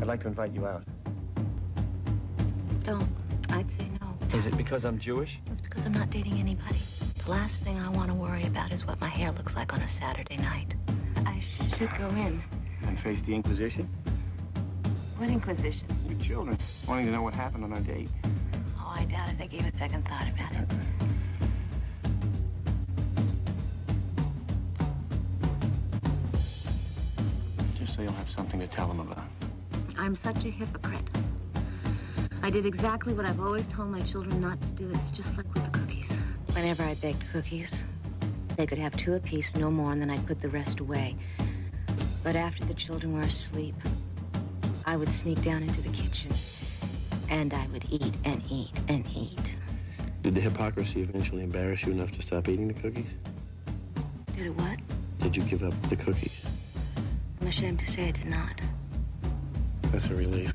I'd like to invite you out. Don't. I'd say no. Is it because I'm Jewish? It's because I'm not dating anybody. The last thing I want to worry about is what my hair looks like on a Saturday night. I should go in. And face the Inquisition? What Inquisition? Your children, wanting to know what happened on our date. Oh, I doubt it. They gave a second thought about it. Just so you'll have something to tell them about. I'm such a hypocrite. I did exactly what I've always told my children not to do. It's just like with the cookies. Whenever I baked cookies, they could have 2 apiece, no more, and then I'd put the rest away. But after the children were asleep, I would sneak down into the kitchen, and I would eat and eat and eat. Did the hypocrisy eventually embarrass you enough to stop eating the cookies? Did it what? Did you give up the cookies? I'm ashamed to say I did not. That's a relief.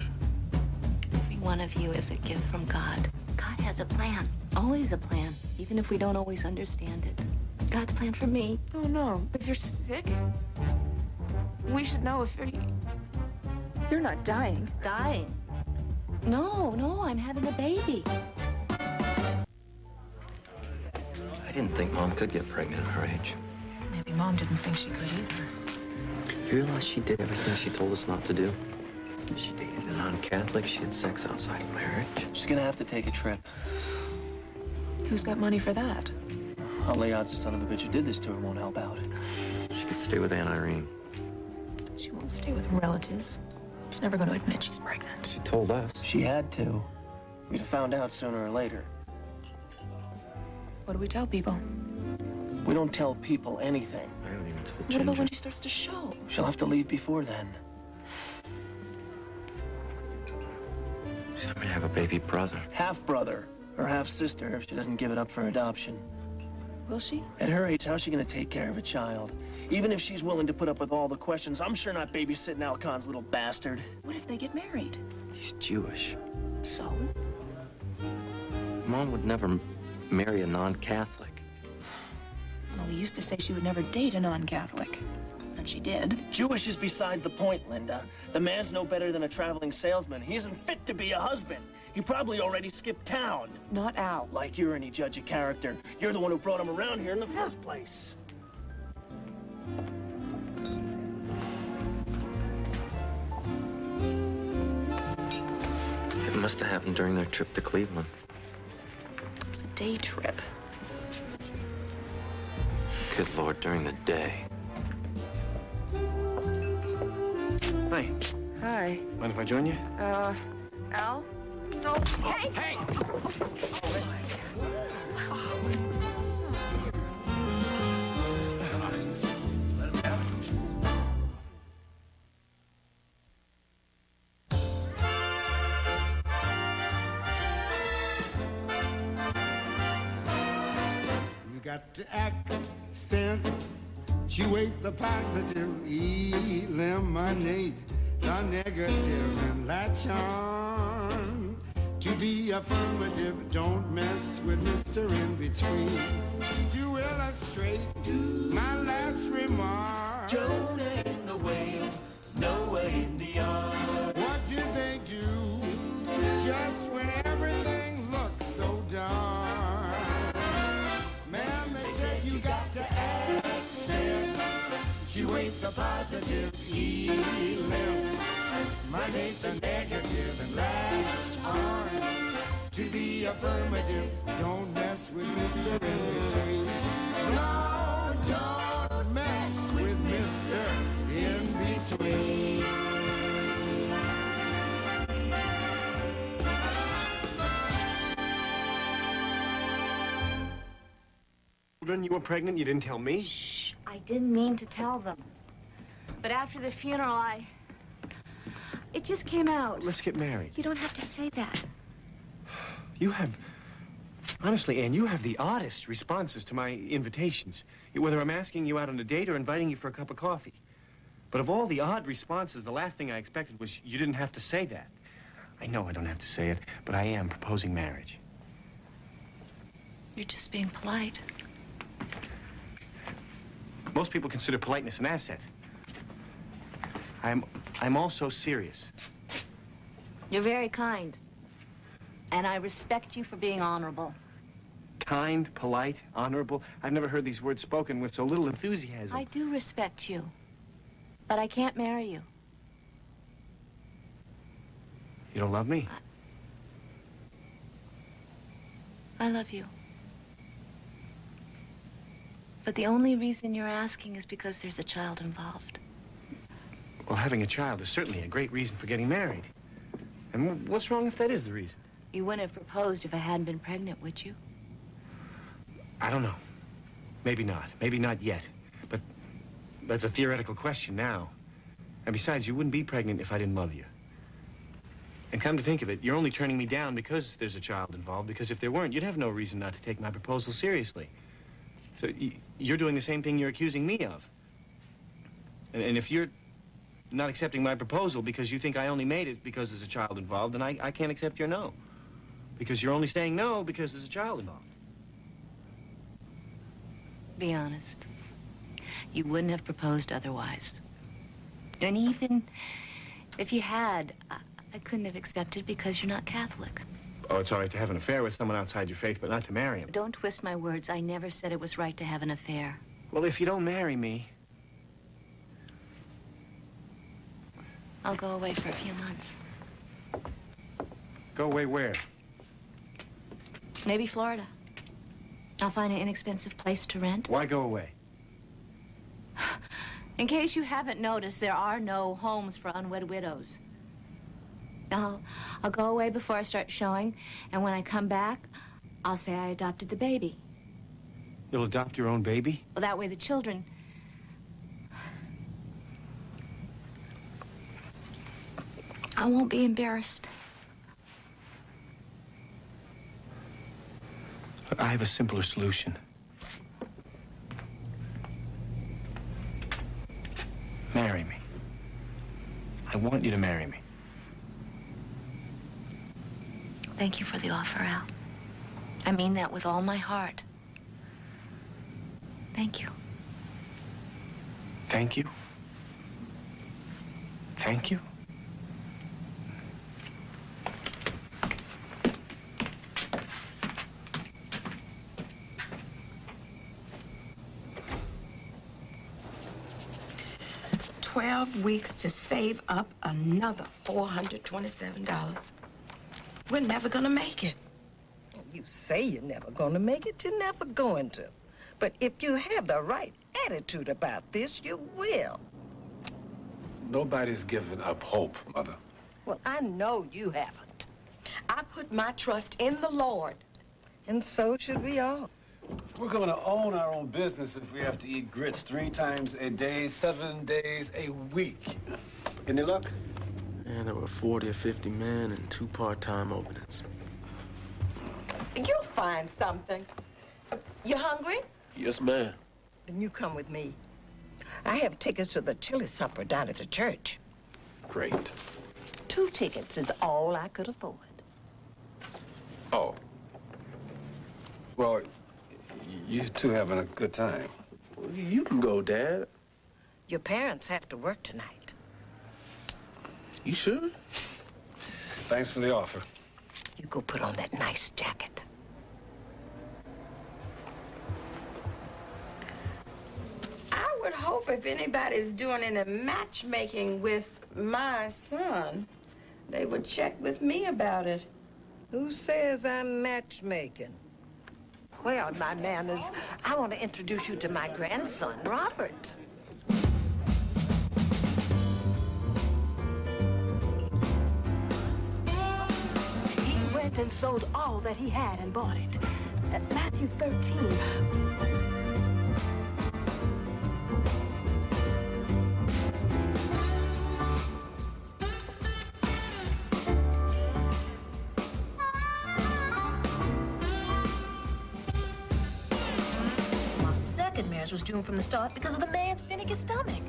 Every one of you is a gift from God. God has a plan, always a plan, even if we don't always understand it. God's plan for me. Oh, no. If you're sick, we should know if you're not dying. Dying? No, I'm having a baby. I didn't think Mom could get pregnant at her age. Maybe Mom didn't think she could either. You realize she did everything she told us not to do? She dated a non-Catholic. She had sex outside of marriage. She's gonna have to take a trip. Who's got money for that? I'll lay odds the son of a bitch who did this to her won't help out. She could stay with Aunt Irene. She won't stay with relatives. She's never going to admit she's pregnant. She told us. She had to. We'd have found out sooner or later. What do we tell people? We don't tell people anything. I haven't even told What Ginger. about when she starts to show? She'll have to leave before then. She's going to have a baby brother. Half-brother or half-sister if she doesn't give it up for adoption. Will she? At her age, how's she gonna take care of a child? Even if she's willing to put up with all the questions, I'm sure not babysitting Alcon's little bastard. What if they get married? He's Jewish. So? Mom would never marry a non-Catholic. Well, we used to say she would never date a non-Catholic. And she did. Jewish is beside the point, Linda. The man's no better than a traveling salesman. He isn't fit to be a husband. He probably already skipped town. Not Al. Like you're any judge of character. You're the one who brought him around here in the first place. It must have happened during their trip to Cleveland. It was a day trip. Good Lord, during the day. Hi. Hi. Mind if I join you? Al? No. Hey! Hey! You got to accentuate the positive, eliminate the negative, and latch on to be affirmative. Don't mess with Mr. In Between. To illustrate my last remark, Jonah in the whale, Noah in the ark. what did they do just when everything looked so dark? Man, they said you got to accentuate the positive, eliminate the negative, and latch on to the affirmative. Don't mess with Mr. In Between. No, don't mess with Mr. In Between. Children, you were pregnant, you didn't tell me? Shh, I didn't mean to tell them. But after the funeral, it just came out. Let's get married. You don't have to say that. You have... Honestly, Anne, you have the oddest responses to my invitations. Whether I'm asking you out on a date or inviting you for a cup of coffee. But of all the odd responses, the last thing I expected was you didn't have to say that. I know I don't have to say it, but I am proposing marriage. You're just being polite. Most people consider politeness an asset. I'm also serious. You're very kind. And I respect you for being honorable. Kind, polite, honorable. I've never heard these words spoken with so little enthusiasm. I do respect you. But I can't marry you. You don't love me? I love you. But the only reason you're asking is because there's a child involved. Well, having a child is certainly a great reason for getting married. And what's wrong if that is the reason? You wouldn't have proposed if I hadn't been pregnant, would you? I don't know. Maybe not. Maybe not yet. But that's a theoretical question now. And besides, you wouldn't be pregnant if I didn't love you. And come to think of it, you're only turning me down because there's a child involved, because if there weren't, you'd have no reason not to take my proposal seriously. So you're doing the same thing you're accusing me of. And if you're not accepting my proposal because you think I only made it because there's a child involved, then I can't accept your no. Because you're only saying no because there's a child involved. Be honest. You wouldn't have proposed otherwise. And even if you had, I couldn't have accepted because you're not Catholic. Oh, it's all right to have an affair with someone outside your faith, but not to marry him. Don't twist my words. I never said it was right to have an affair. Well, if you don't marry me... I'll go away for a few months. Go away where? Maybe Florida. I'll find an inexpensive place to rent. Why go away? In case you haven't noticed, there are no homes for unwed widows. I'll go away before I start showing, and when I come back, I'll say I adopted the baby. You'll adopt your own baby? Well, that way the children... I won't be embarrassed. Look, I have a simpler solution. Marry me. I want you to marry me. Thank you for the offer, Al. I mean that with all my heart. Thank you. Thank you? Thank you? $12 to save up another $427. We're never gonna make it. You say you're never gonna make it, you're never going to. But if you have the right attitude about this, you will. Nobody's giving up hope, Mother. Well, I know you haven't. I put my trust in the Lord. And so should we all. We're gonna own our own business if we have to eat grits 3 times a day, 7 days a week. Any luck? And there were 40 or 50 men and 2 part-time openings. You'll find something. You hungry? Yes, ma'am. Then you come with me. I have tickets to the chili supper down at the church. Great. 2 tickets is all I could afford. Oh. Well, you two having a good time. You can go, Dad. Your parents have to work tonight. You sure? Thanks for the offer. You go put on that nice jacket. I would hope if anybody's doing any matchmaking with my son, they would check with me about it. Who says I'm matchmaking? Well, my manners, I want to introduce you to my grandson, Robert. He went and sold all that he had and bought it. Matthew 13. Was doomed from the start because of the man's finicky stomach.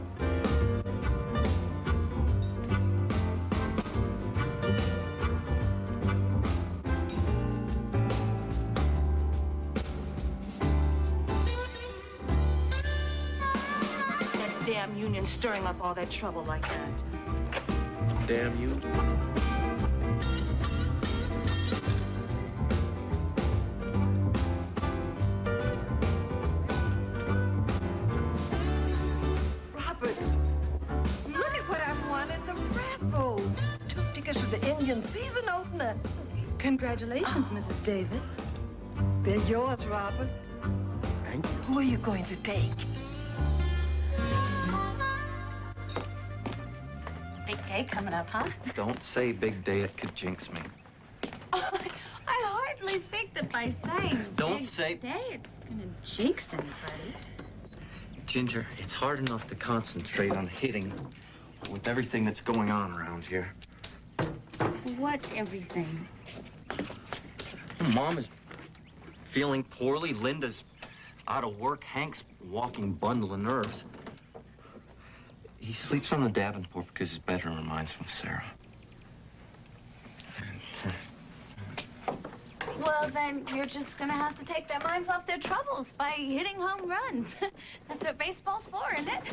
That damn union stirring up all that trouble like that. Damn you. million season opener. Congratulations, Mrs. Davis. They're yours, Robert. Thank you. Who are you going to take? Big day coming up, huh? Don't say big day, it could jinx me. I hardly think that by saying Don't big say- day it's gonna jinx anybody. Ginger, it's hard enough to concentrate on hitting with everything that's going on around here. What everything? Mom is feeling poorly. Linda's out of work. Hank's a walking bundle of nerves. He sleeps on the Davenport because his bedroom reminds him of Sarah. Well, then you're just gonna have to take their minds off their troubles by hitting home runs. That's what baseball's for, isn't it?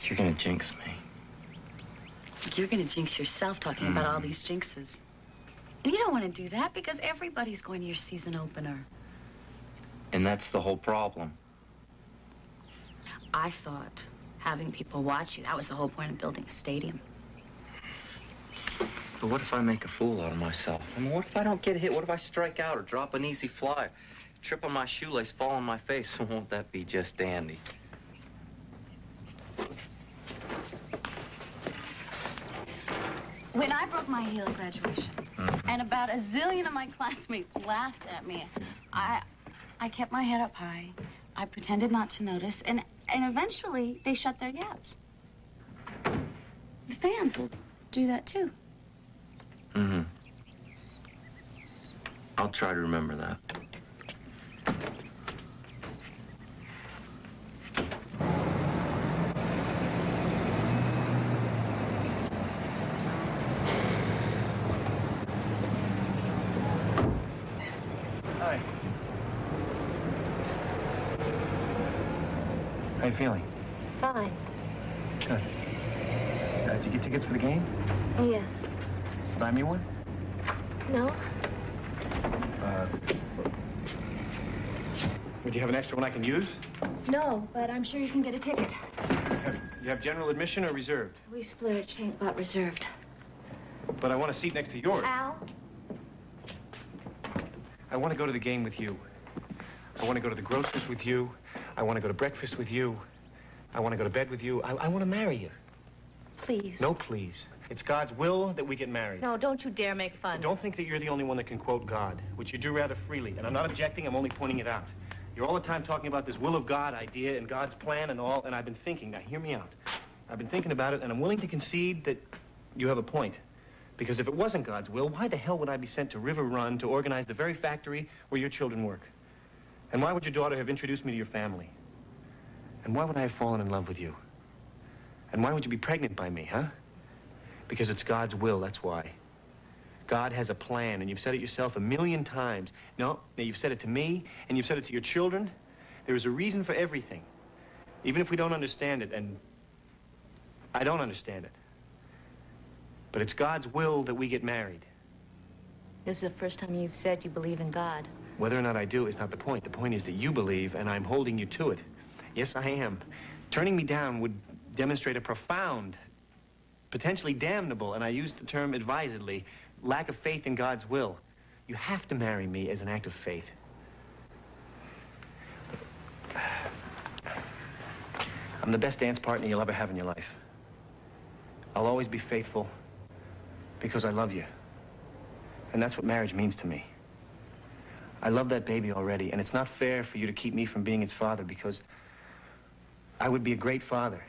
You're gonna jinx me. You're gonna jinx yourself talking about all these jinxes. And you don't want to do that because everybody's going to your season opener. And that's the whole problem. I thought having people watch you, that was the whole point of building a stadium. But what if I make a fool out of myself? I mean, what if I don't get hit? What if I strike out or drop an easy fly? Trip on my shoelace, fall on my face? Won't that be just dandy? When I broke my heel at graduation, and about a zillion of my classmates laughed at me, I kept my head up high. I pretended not to notice, and eventually they shut their gaps. The fans will do that too. I'll try to remember that. Hi. How you feeling? Fine. Good. Did you get tickets for the game? Yes. Buy me one? No? Would you have an extra one I can use? No, but I'm sure you can get a ticket. You have general admission or reserved? We split it, she ain't bought reserved. But I want a seat next to yours. Al? I want to go to the game with you. I want to go to the grocer's with you. I want to go to breakfast with you. I want to go to bed with you. I want to marry you. Please. No, please. It's God's will that we get married. No, don't you dare make fun. Don't think that you're the only one that can quote God, which you do rather freely. And I'm not objecting, I'm only pointing it out. You're all the time talking about this will of God idea and God's plan and all, and I've been thinking, now hear me out. I've been thinking about it, and I'm willing to concede that you have a point. Because if it wasn't God's will, why the hell would I be sent to River Run to organize the very factory where your children work? And why would your daughter have introduced me to your family? And why would I have fallen in love with you? And why would you be pregnant by me, huh? Because it's God's will, that's why. God has a plan, and you've said it yourself a million times. No, you've said it to me, and you've said it to your children. There is a reason for everything, even if we don't understand it, and I don't understand it. But it's God's will that we get married. This is the first time you've said you believe in God. Whether or not I do is not the point. The point is that you believe, and I'm holding you to it. Yes, I am. Turning me down would demonstrate a profound, potentially damnable, and I use the term advisedly, lack of faith in God's will. You have to marry me as an act of faith. I'm the best dance partner you'll ever have in your life. I'll always be faithful because I love you. And that's what marriage means to me. I love that baby already, and it's not fair for you to keep me from being its father because I would be a great father.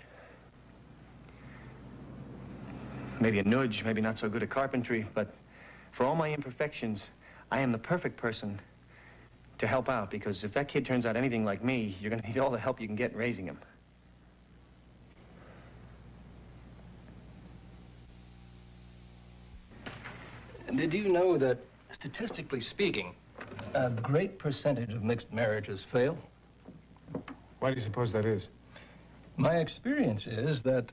Maybe a nudge, maybe not so good at carpentry, but for all my imperfections, I am the perfect person to help out, because if that kid turns out anything like me, you're gonna need all the help you can get in raising him. Did you know that, statistically speaking, a great percentage of mixed marriages fail? Why do you suppose that is? My experience is that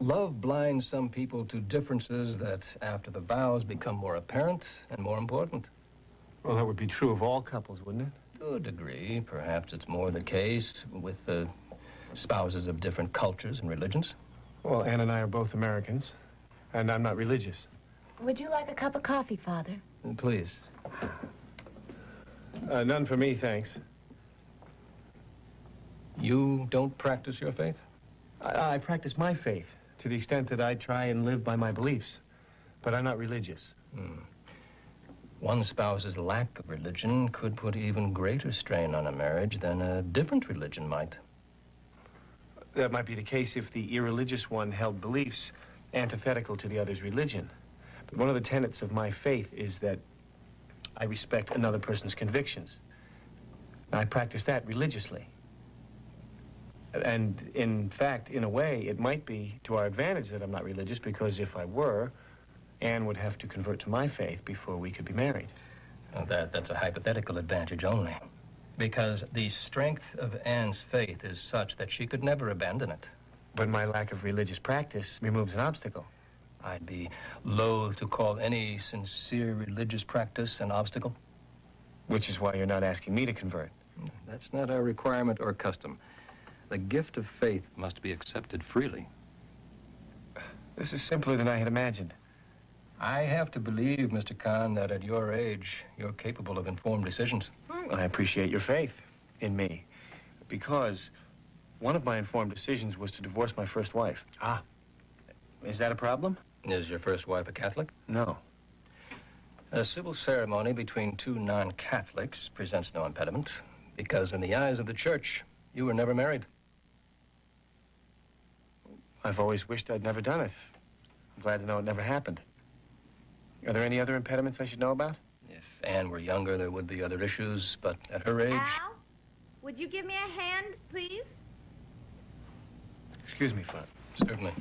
love blinds some people to differences that, after the vows, become more apparent and more important. Well, that would be true of all couples, wouldn't it? To a degree, perhaps it's more the case with spouses of different cultures and religions. Well, Ann and I are both Americans, and I'm not religious. Would you like a cup of coffee, Father? Please. None for me, thanks. You don't practice your faith? I practice my faith to the extent that I try and live by my beliefs, but I'm not religious. One spouse's lack of religion could put even greater strain on a marriage than a different religion might. That might be the case if the irreligious one held beliefs antithetical to the other's religion. But one of the tenets of my faith is that I respect another person's convictions. I practice that religiously. And in fact, in a way, it might be to our advantage that I'm not religious, because if I were, Anne would have to convert to my faith before we could be married. Well, that's a hypothetical advantage only. Because the strength of Anne's faith is such that she could never abandon it. But my lack of religious practice removes an obstacle. I'd be loath to call any sincere religious practice an obstacle. Which is why you're not asking me to convert. That's not our requirement or custom. The gift of faith must be accepted freely. This is simpler than I had imagined. I have to believe, Mr. Kahn, that at your age, you're capable of informed decisions. I appreciate your faith in me, because one of my informed decisions was to divorce my first wife. Ah, is that a problem? Is your first wife a Catholic? No. A civil ceremony between two non-Catholics presents no impediment, because in the eyes of the church, you were never married. I've always wished I'd never done it. I'm glad to know it never happened. Are there any other impediments I should know about? If Anne were younger, there would be other issues, but at her age... Al, would you give me a hand, please? Excuse me, Fred. Certainly.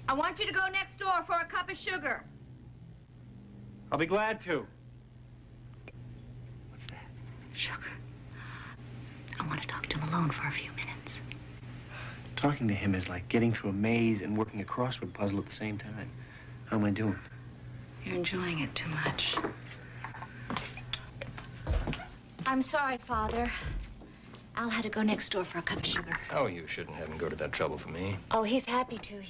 I want you to go next door for a cup of sugar. I'll be glad to. What's that? Sugar. I want to talk to him alone for a few minutes. Talking to him is like getting through a maze and working a crossword puzzle at the same time. How am I doing? You're enjoying it too much. I'm sorry, Father. Al had to go next door for a cup of sugar. Oh, you shouldn't have him go to that trouble for me. Oh, he's happy to.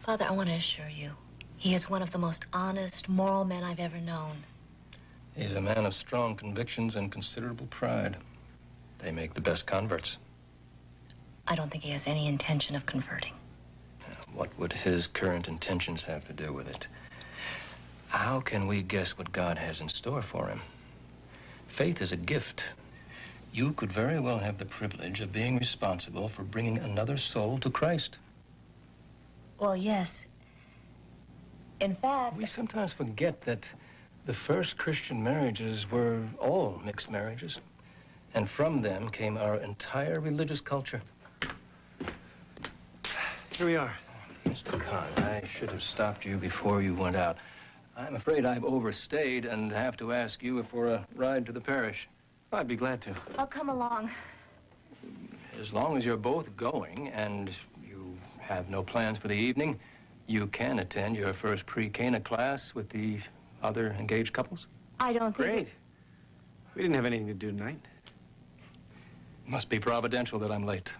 Father, I want to assure you, he is one of the most honest, moral men I've ever known. He's a man of strong convictions and considerable pride. They make the best converts. I don't think he has any intention of converting. What would his current intentions have to do with it? How can we guess what God has in store for him? Faith is a gift. You could very well have the privilege of being responsible for bringing another soul to Christ. Well, yes. In fact... We sometimes forget that the first Christian marriages were all mixed marriages. And from them came our entire religious culture. Here we are. Mr. Kahn, I should have stopped you before you went out. I'm afraid I've overstayed and have to ask you for a ride to the parish. I'd be glad to. I'll come along. As long as you're both going and you have no plans for the evening, you can attend your first pre-Cana class with the other engaged couples. I don't think... Great. We didn't have anything to do tonight. Must be providential that I'm late.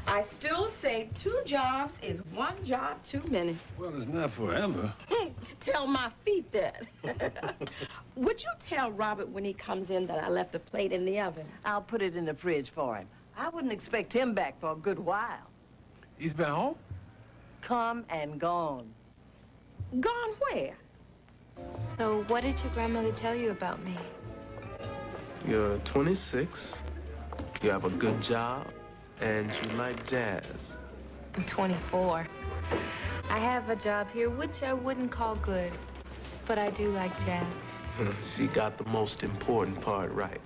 I still say 2 jobs is 1 job too many. Well, it's not forever. Tell my feet that. Would you tell Robert when he comes in that I left a plate in the oven? I'll put it in the fridge for him. I wouldn't expect him back for a good while. He's been home? Come and gone. Gone where? So what did your grandmother tell you about me? You're 26, you have a good job, and you like jazz. I'm 24. I have a job here, which I wouldn't call good, but I do like jazz. She got the most important part right.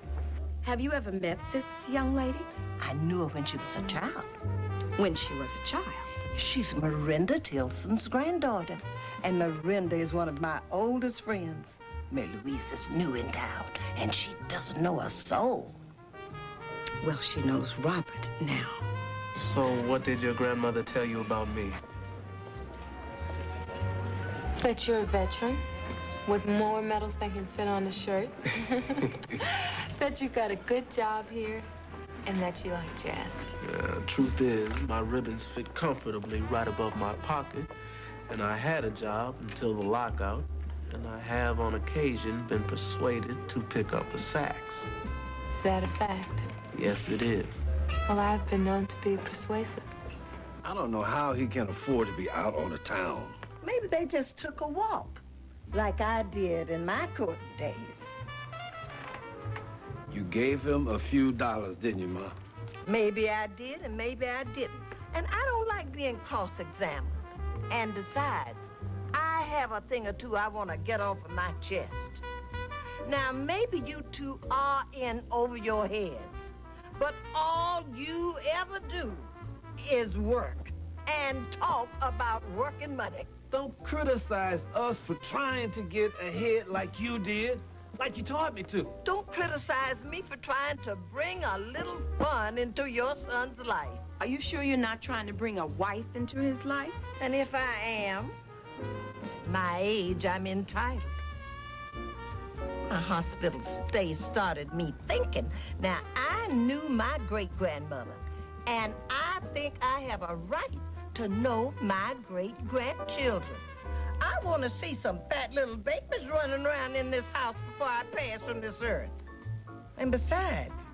Have you ever met this young lady? I knew her when she was a child. When she was a child? She's Miranda Tilson's granddaughter, and Miranda is one of my oldest friends. Mary Louise is new in town, and she doesn't know a soul. Well, she knows Robert now. So what did your grandmother tell you about me? That you're a veteran with more medals than can fit on a shirt. That you got a good job here, and that you like jazz. Truth is, my ribbons fit comfortably right above my pocket, and I had a job until the lockout, and I have on occasion been persuaded to pick up a sax. Is that a fact? Yes, it is. Well, I've been known to be persuasive. I don't know how he can afford to be out on the town. Maybe they just took a walk, like I did in my court days. You gave him a few dollars, didn't you, Ma? Maybe I did, and maybe I didn't. And I don't like being cross-examined. And besides, I have a thing or two I want to get off of my chest. Now, maybe you two are in over your heads, but all you ever do is work and talk about working money. Don't criticize us for trying to get ahead like you did, like you taught me to. Don't criticize me for trying to bring a little fun into your son's life. Are you sure you're not trying to bring a wife into his life? And if I am, my age, I'm entitled. My hospital stay started me thinking. Now, I knew my great-grandmother, and I think I have a right to know my great-grandchildren. I want to see some fat little babies running around in this house before I pass from this earth. And besides,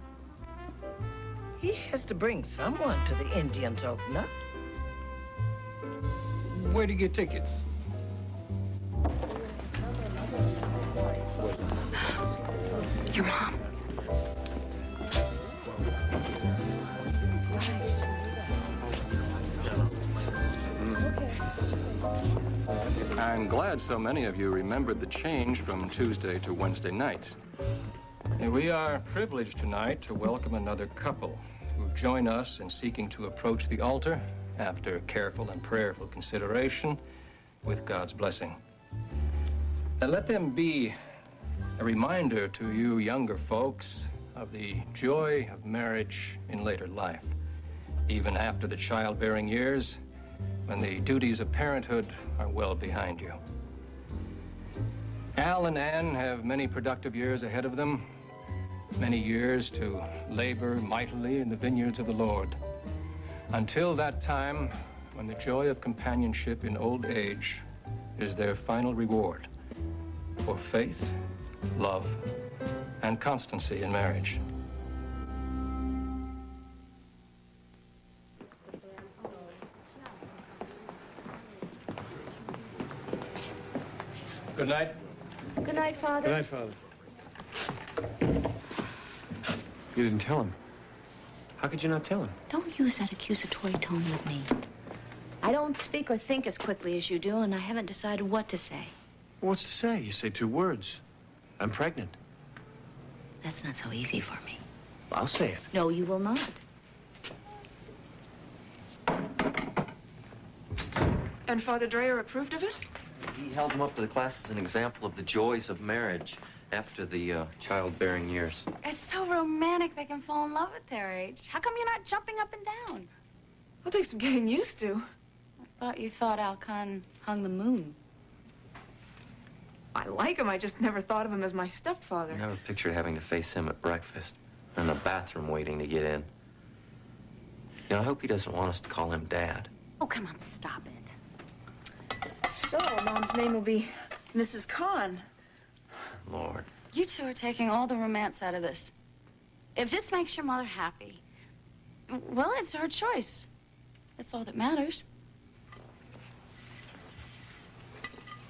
he has to bring someone to the Indians opener. Where'd you get tickets? Your mom. I'm glad so many of you remembered the change from Tuesday to Wednesday nights. We are privileged tonight to welcome another couple who join us in seeking to approach the altar after careful and prayerful consideration with God's blessing. Let them be a reminder to you younger folks of the joy of marriage in later life, even after the childbearing years, when the duties of parenthood are well behind you. Al and Ann have many productive years ahead of them, many years to labor mightily in the vineyards of the Lord. Until that time, when the joy of companionship in old age is their final reward for faith, love, and constancy in marriage. Good night. Good night, Father. Good night, Father. You didn't tell him. How could you not tell him? Don't use that accusatory tone with me. I don't speak or think as quickly as you do, and I haven't decided what to say. What's to say? You say 2 words. I'm pregnant. That's not so easy for me. I'll say it. No, you will not. And Father Dreyer approved of it? He held him up to the class as an example of the joys of marriage after the childbearing years. It's so romantic they can fall in love at their age. How come you're not jumping up and down? It'll take some getting used to. I thought you thought Alcon hung the moon. I like him, I just never thought of him as my stepfather. I never pictured having to face him at breakfast, in the bathroom waiting to get in. You know, I hope he doesn't want us to call him Dad. Oh, come on, stop it. So, Mom's name will be Mrs. Kahn. Lord. You two are taking all the romance out of this. If this makes your mother happy, well, it's her choice. That's all that matters.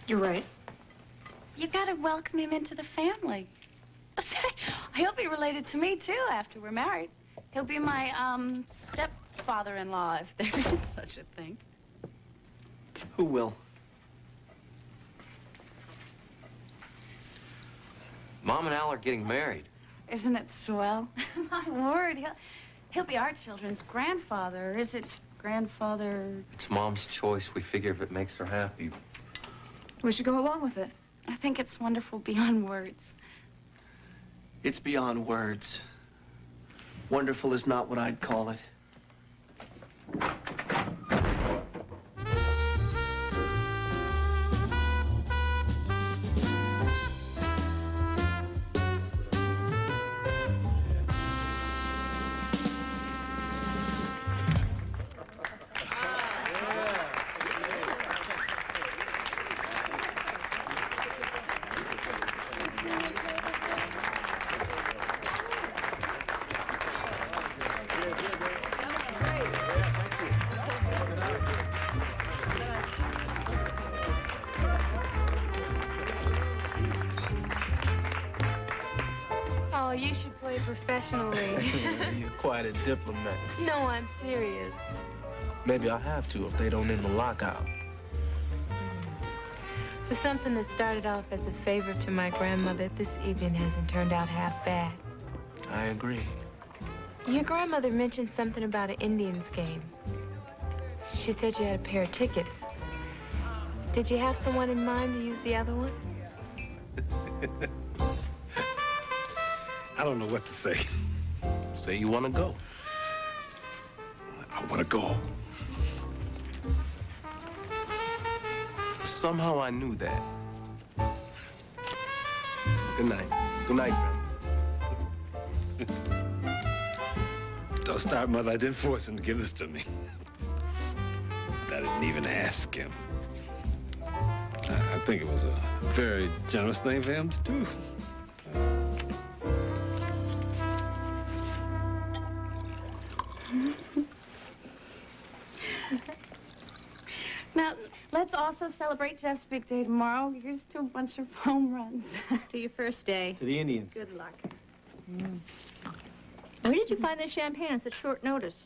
You're right. You gotta welcome him into the family. Say, I hope he related to me, too, after we're married. He'll be my, stepfather-in-law, if there is such a thing. Who will? Mom and Al are getting married. Isn't it swell? My word, he'll be our children's grandfather. Is it grandfather? It's Mom's choice. We figure if it makes her happy. We should go along with it. I think it's wonderful beyond words. It's beyond words. Wonderful is not what I'd call it. Oh, you should play professionally. You're quite a diplomat. No, I'm serious. Maybe I'll have to if they don't end the lockout. For something that started off as a favor to my grandmother, this evening hasn't turned out half bad. I agree. Your grandmother mentioned something about an Indians game. She said you had a pair of tickets. Did you have someone in mind to use the other one? I don't know what to say. Say you want to go. I want to go. Somehow I knew that. Good night. Good night, Grandma. Don't start, Mother. I didn't force him to give this to me. I didn't even ask him. I think it was a very generous thing for him to do. Now, let's also celebrate Jeff's big day tomorrow. Here's to a bunch of home runs. To your first day. To the Indians. Good luck. Where did you find this champagne on such short notice?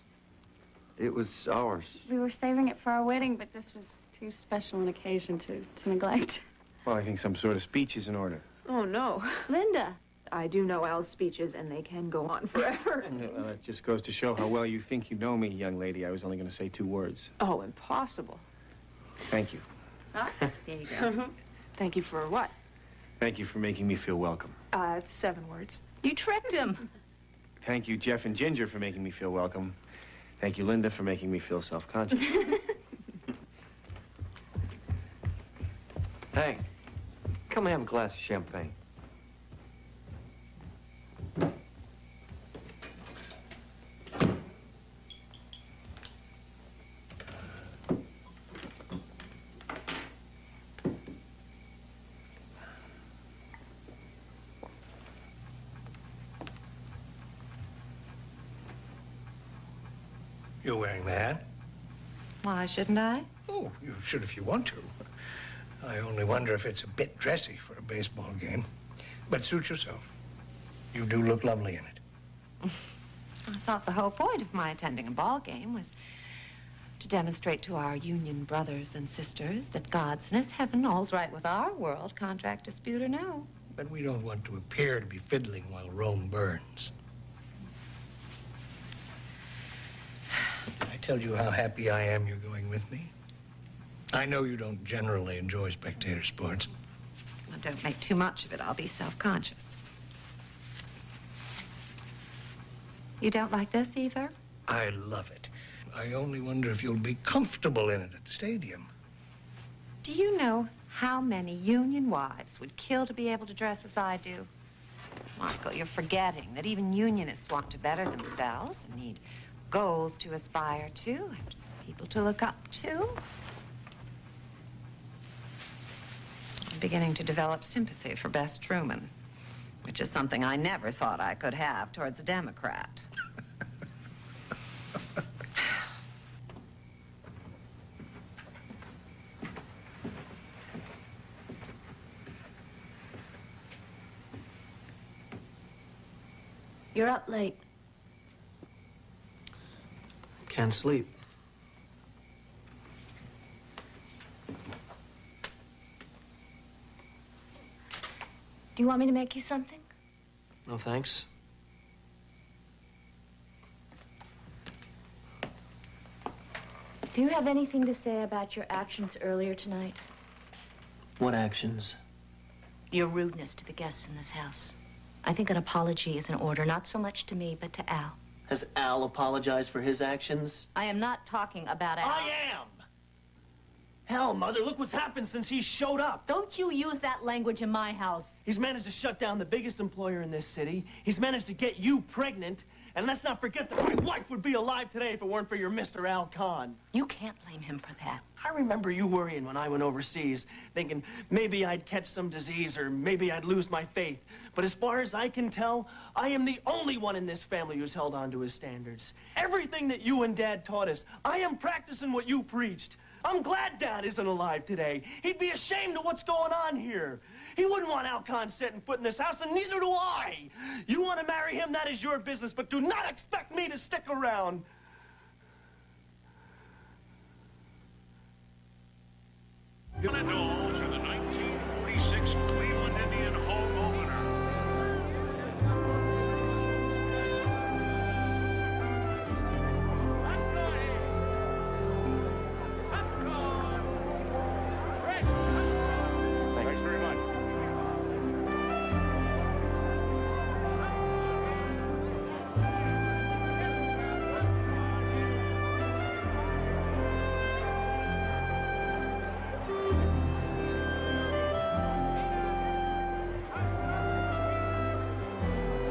It was ours. We were saving it for our wedding, but this was too special an occasion to neglect. Well, I think some sort of speech is in order. Oh, no. Linda. I do know Al's speeches, and they can go on forever. Well, it just goes to show how well you think you know me, young lady. I was only going to say 2 words. Oh, impossible. Thank you. Ah, there you go. Thank you for what? Thank you for making me feel welcome. It's 7 words. You tricked him. Thank you, Jeff and Ginger, for making me feel welcome. Thank you, Linda, for making me feel self-conscious. Hank, come have a glass of champagne. You're wearing the hat? Why shouldn't I? Oh, you should if you want to. I only wonder if it's a bit dressy for a baseball game. But suit yourself. You do look lovely in it. I thought the whole point of my attending a ball game was to demonstrate to our union brothers and sisters that God's in His heaven, all's right with our world, contract dispute or no. But we don't want to appear to be fiddling while Rome burns. I tell you how happy I am you're going with me. I know you don't generally enjoy spectator sports. Well, don't make too much of it. I'll be self-conscious. You don't like this either? I love it. I only wonder if you'll be comfortable in it at the stadium. Do you know how many union wives would kill to be able to dress as I do? Michael, you're forgetting that even unionists want to better themselves and need goals to aspire to and people to look up to. I'm beginning to develop sympathy for Bess Truman, which is something I never thought I could have towards a Democrat. You're up late. Can't sleep. Do you want me to make you something? No, thanks. Do you have anything to say about your actions earlier tonight? What actions? your rudeness to the guests in this house. I think an apology is in order, not so much to me, but to Al. Has Al apologized for his actions? I am not talking about Al. I am! Hell, Mother, look what's happened since he showed up. Don't you use that language in my house. He's managed to shut down the biggest employer in this city. He's managed to get you pregnant. And let's not forget that my wife would be alive today if it weren't for your Mr. Al Khan. You can't blame him for that. I remember you worrying when I went overseas, thinking maybe I'd catch some disease or maybe I'd lose my faith. But as far as I can tell, I am the only one in this family who's held on to his standards. Everything that you and Dad taught us, I am practicing what you preached. I'm glad Dad isn't alive today. He'd be ashamed of what's going on here. He wouldn't want Al Khan setting foot in this house, and neither do I. You want to marry him, that is your business, but do not expect me to stick around. One and all to the 1946 Cleveland Indian home opener. Thanks very much.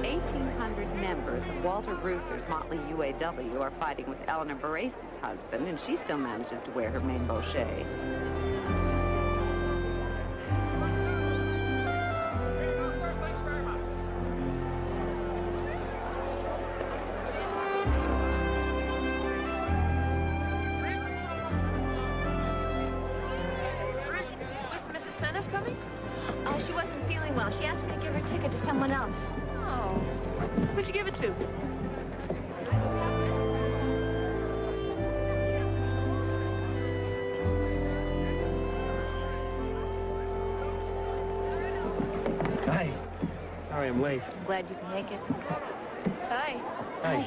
1,800 members of Walter Reuther's motley UAW are fighting with Eleanor Barace's husband, and she still manages to wear her main bochet. Isn't Mrs. Seneff coming? She wasn't feeling well. She asked me to give her ticket to someone else. Oh. Who'd you give it to? Hi. Sorry I'm late. Glad you can make it. Hi. Hi.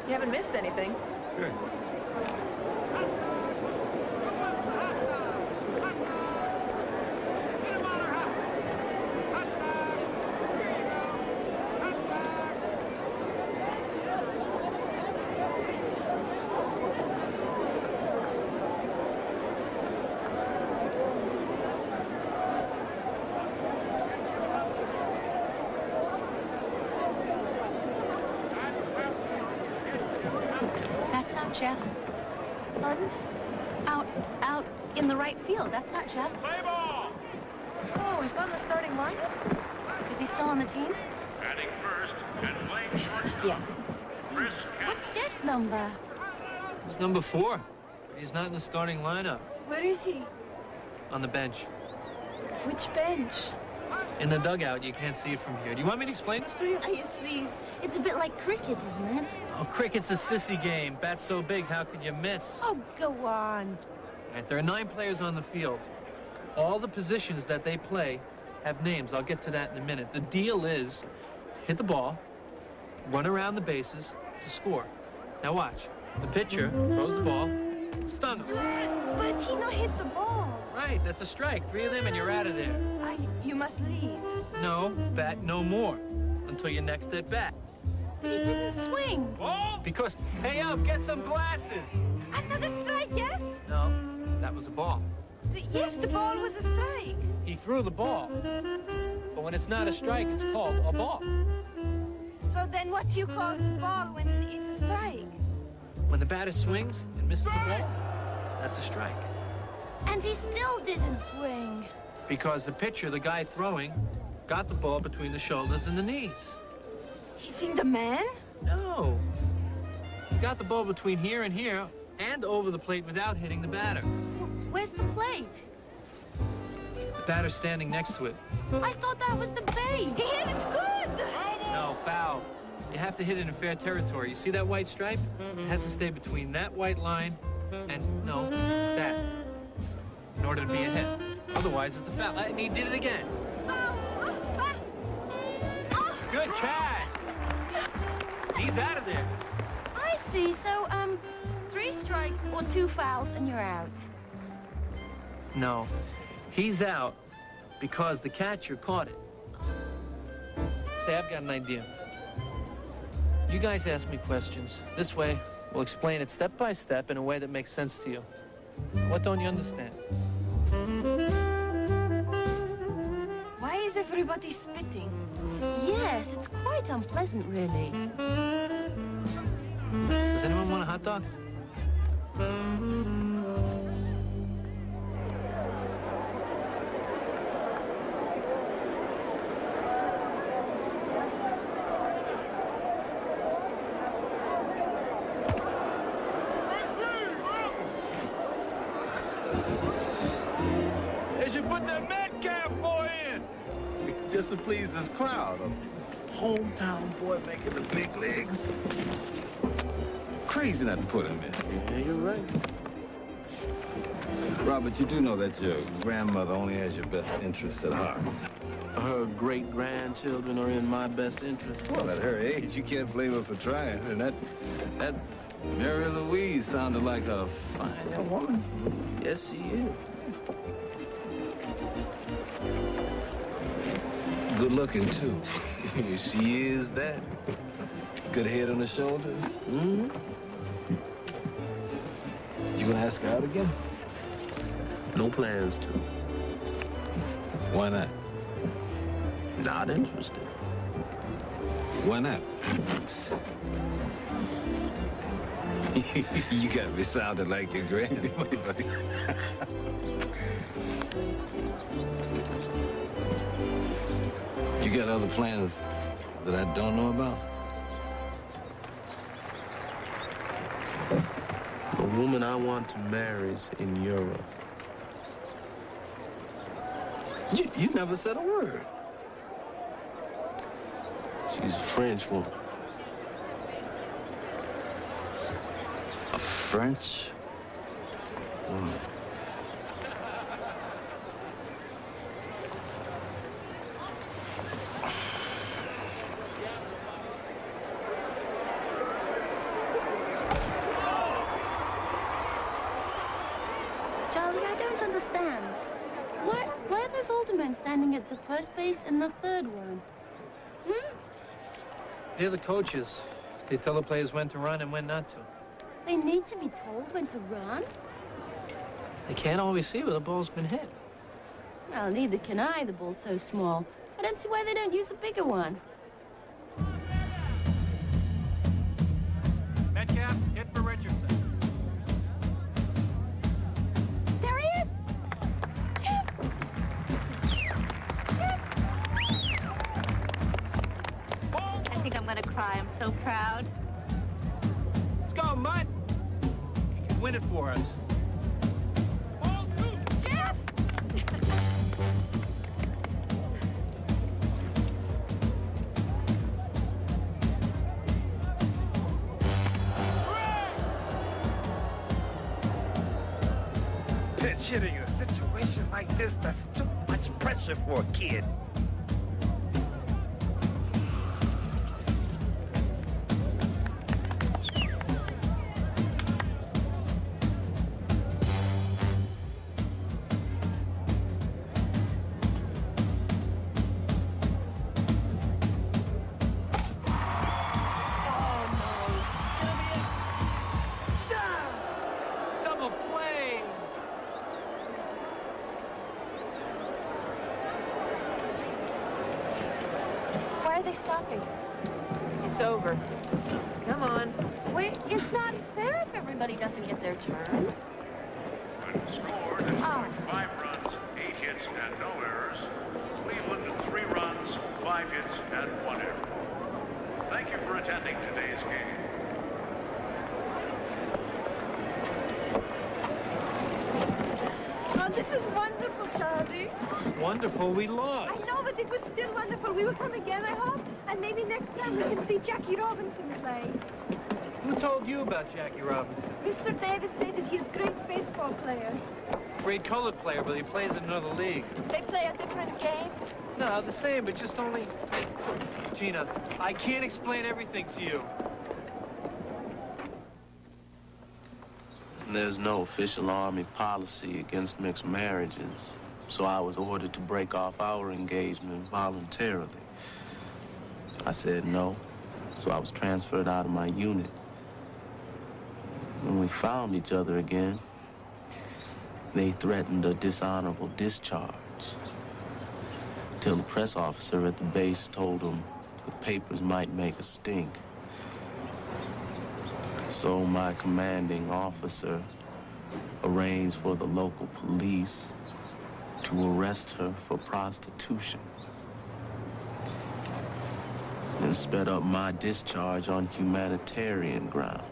You haven't missed anything. Good. That's not Jeff. Pardon? Out in the right field. That's not Jeff. Play ball! Oh, he's not in the starting lineup? Is he still on the team? Batting first and playing shortstop. Yes. Chris What's Jeff's number? He's number 4. He's not in the starting lineup. Where is he? On the bench. Which bench? In the dugout. You can't see it from here. Do you want me to explain this to you? Yes, please. It's a bit like cricket, isn't it? Oh, cricket's a sissy game. Bat's so big, how could you miss? Oh, go on. All right, there are 9 players on the field. All the positions that they play have names. I'll get to that in a minute. The deal is to hit the ball, run around the bases to score. Now watch. The pitcher throws the ball, stun him. But he no hit the ball. Right, that's a strike. 3 of them and you're out of there. You must leave. No, bat no more until your next at bat. But he didn't swing. Oh, because, hey up, get some glasses. Another strike, yes? No, that was a ball. Yes, the ball was a strike. He threw the ball. But when it's not a strike, it's called a ball. So then what do you call the ball when it's a strike? When the batter swings and misses the ball, that's a strike. And he still didn't swing. Because the pitcher, the guy throwing, got the ball between the shoulders and the knees. Hitting the man? No. He got the ball between here and over the plate without hitting the batter. Where's the plate? The batter's standing next to it. I thought that was the base. He hit it good. No, foul. You have to hit it in fair territory. You see that white stripe? It has to stay between that white line and, no, that, in order to be a hit. Otherwise, it's a foul. And he did it again. Good catch. He's out of there. I see. So, 3 strikes or 2 fouls and you're out. No, he's out because the catcher caught it. Say, I've got an idea. You guys ask me questions. This way, we'll explain it step by step in a way that makes sense to you. What don't you understand? Why is everybody spitting? Yes, it's quite unpleasant, really. Does anyone want a hot dog? They should put that Metcalf boy in. Just to please this crowd. A hometown boy making the big leagues. Crazy not to put him in. Yeah, you're right. Robert, you do know that your grandmother only has your best interests at heart. Her great-grandchildren are in my best interest. Well, at her age, you can't blame her for trying. And that Mary Louise sounded like a fine young woman. Yes, she is. Good looking, too. She is that. Good head on the shoulders. Mm-hmm. You gonna ask her out again? No plans to. Why not? Not interested. Why not? You got me sounding like your granny. You got other plans that I don't know about? The woman I want to marry is in Europe. You never said a word. She's a French woman. A French woman. Charlie, I don't understand. Why are those older men standing at the first base and the third one? They're the coaches. They tell the players when to run and when not to. They need to be told when to run? They can't always see where the ball's been hit. Well, neither can I. The ball's so small. I don't see why they don't use a bigger one. Metcalf, hit for Richardson. There he is! Chip! I think I'm gonna cry. I'm so proud. Let's go, Mutt. You can win it for us. Pitch hitting in a situation like this, that's too much pressure for a kid. Double play. Why are they stopping? It's over. Come on. Wait, it's not fair if everybody doesn't get their turn. Good score. Detroit, 5 runs, 8 hits, and no errors. Cleveland, 3 runs, 5 hits, and 1 error. Thank you for attending today's game. Oh, this is wonderful, Charlie. Wonderful, we lost. I know, but it was still wonderful. We will come again, I hope. And maybe next time we can see Jackie Robinson play. Who told you about Jackie Robinson? Mr. Davis said that he's a great baseball player. Great colored player, but he plays in another league. They play a different game. No, the same, but just only... Gina, I can't explain everything to you. There's no official Army policy against mixed marriages. so I was ordered to break off our engagement voluntarily. I said no, so I was transferred out of my unit. When we found each other again, they threatened a dishonorable discharge, till the press officer at the base told them the papers might make a stink. So my commanding officer arranged for the local police to arrest her for prostitution and sped up my discharge on humanitarian grounds.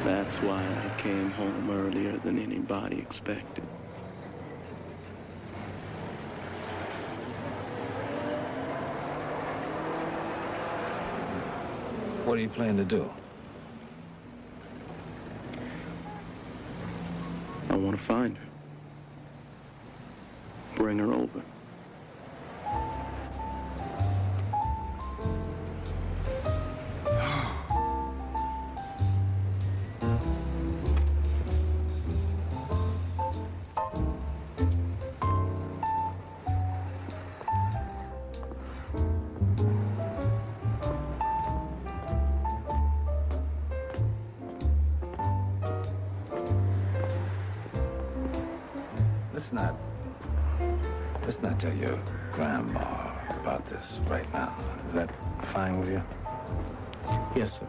That's why I came home earlier than anybody expected. What do you plan to do? I want to find her. Bring her over. Let's not tell your grandma about this right now. Is that fine with you? Yes, sir.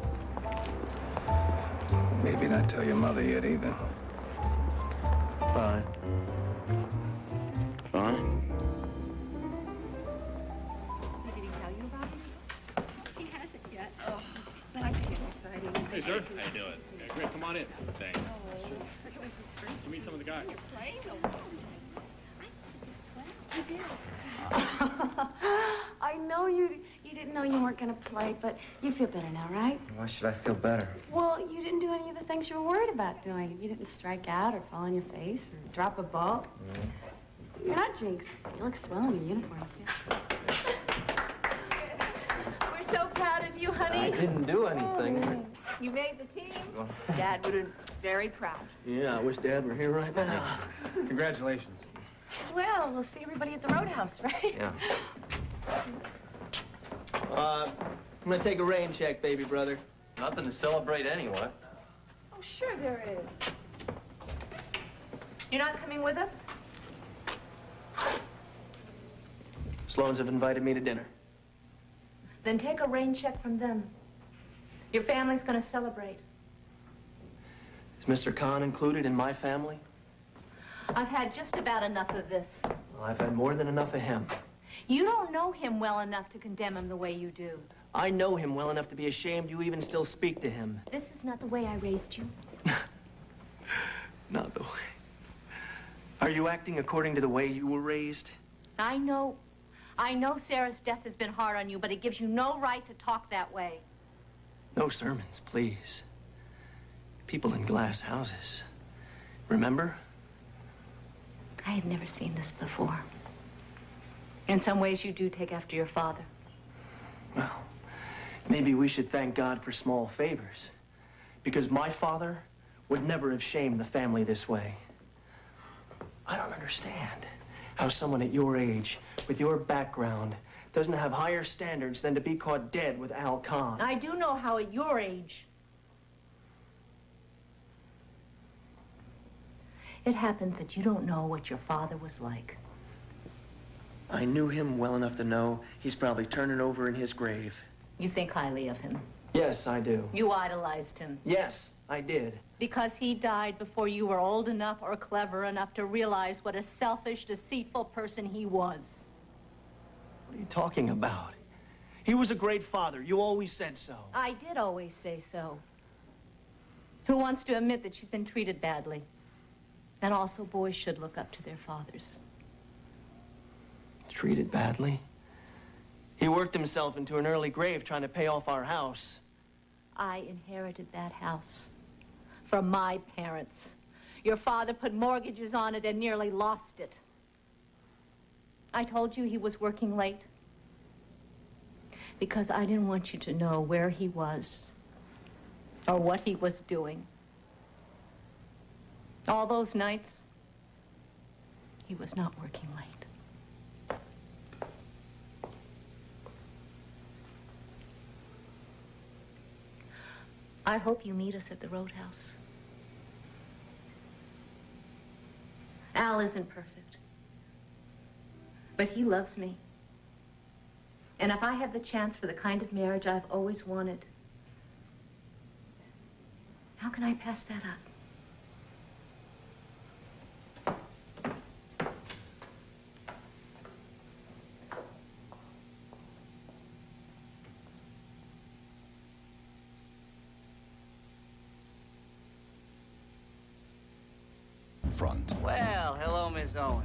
Maybe not tell your mother yet either. Fine. Fine. So did he tell you about it? He hasn't yet. Oh, but I think it's exciting. Hey, sir. How you doing? Yeah, great. Come on in. Thanks. Oh, it was his first. To meet some of the guys. You're playing the role. I did. I know you didn't know you weren't going to play, but you feel better now, right? Why should I feel better? Well, you didn't do any of the things you were worried about doing. You didn't strike out or fall on your face or drop a ball. You're not jinxed. You look swell in your uniform, too. We're so proud of you, honey. I didn't do anything. You made the team. Dad would have been very proud. Yeah, I wish Dad were here right now. Congratulations. Well, we'll see everybody at the Roadhouse, right? Yeah. I'm gonna take a rain check, baby brother. Nothing to celebrate anyway. Oh, sure there is. You're not coming with us? Sloans have invited me to dinner. Then take a rain check from them. Your family's gonna celebrate. Is Mr. Khan included in my family? I've had just about enough of this. Well, I've had more than enough of him. You don't know him well enough to condemn him the way you do. I know him well enough to be ashamed you even still speak to him. This is not the way I raised you. Not the way. Are you acting according to the way you were raised? I know Sarah's death has been hard on you, but it gives you no right to talk that way. No sermons, please. People in glass houses. Remember? I had never seen this before. In some ways, you do take after your father. Well, maybe we should thank God for small favors. Because my father would never have shamed the family this way. I don't understand how someone at your age, with your background, doesn't have higher standards than to be caught dead with Al Khan. I do know how at your age. It happens that you don't know what your father was like. I knew him well enough to know he's probably turning over in his grave. You think highly of him. Yes, I do. You idolized him. Yes, I did. Because he died before you were old enough or clever enough to realize what a selfish, deceitful person he was. What are you talking about? He was a great father. You always said so. I did always say so. Who wants to admit that she's been treated badly? And also, boys should look up to their fathers. Treated badly? He worked himself into an early grave trying to pay off our house. I inherited that house from my parents. Your father put mortgages on it and nearly lost it. I told you he was working late because I didn't want you to know where he was or what he was doing. All those nights, he was not working late. I hope you meet us at the Roadhouse. Al isn't perfect, but he loves me. And if I have the chance for the kind of marriage I've always wanted, how can I pass that up? Front. Well, hello, Miss Owen.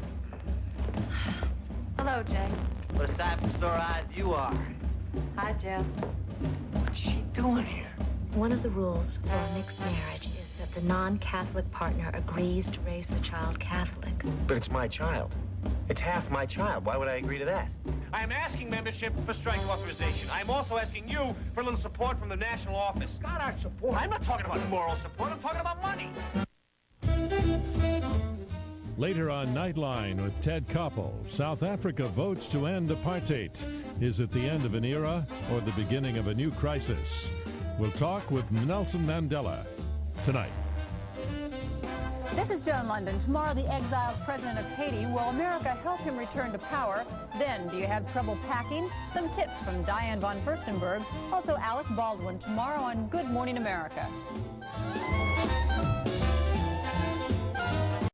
Hello, Jay. What a sight for sore eyes you are. Hi, Jeff. What's she doing here? One of the rules for a mixed marriage is that the non-Catholic partner agrees to raise the child Catholic. But it's my child. It's half my child. Why would I agree to that? I am asking membership for strike authorization. I am also asking you for a little support from the national office. Got our support. I'm not talking about moral support. I'm talking about money. Later on Nightline with Ted Koppel, South Africa votes to end apartheid. Is it the end of an era or the beginning of a new crisis? We'll talk with Nelson Mandela tonight. This is Joan London. Tomorrow, the exiled president of Haiti. Will America help him return to power? Then, do you have trouble packing? Some tips from Diane von Furstenberg. Also, Alec Baldwin tomorrow on Good Morning America.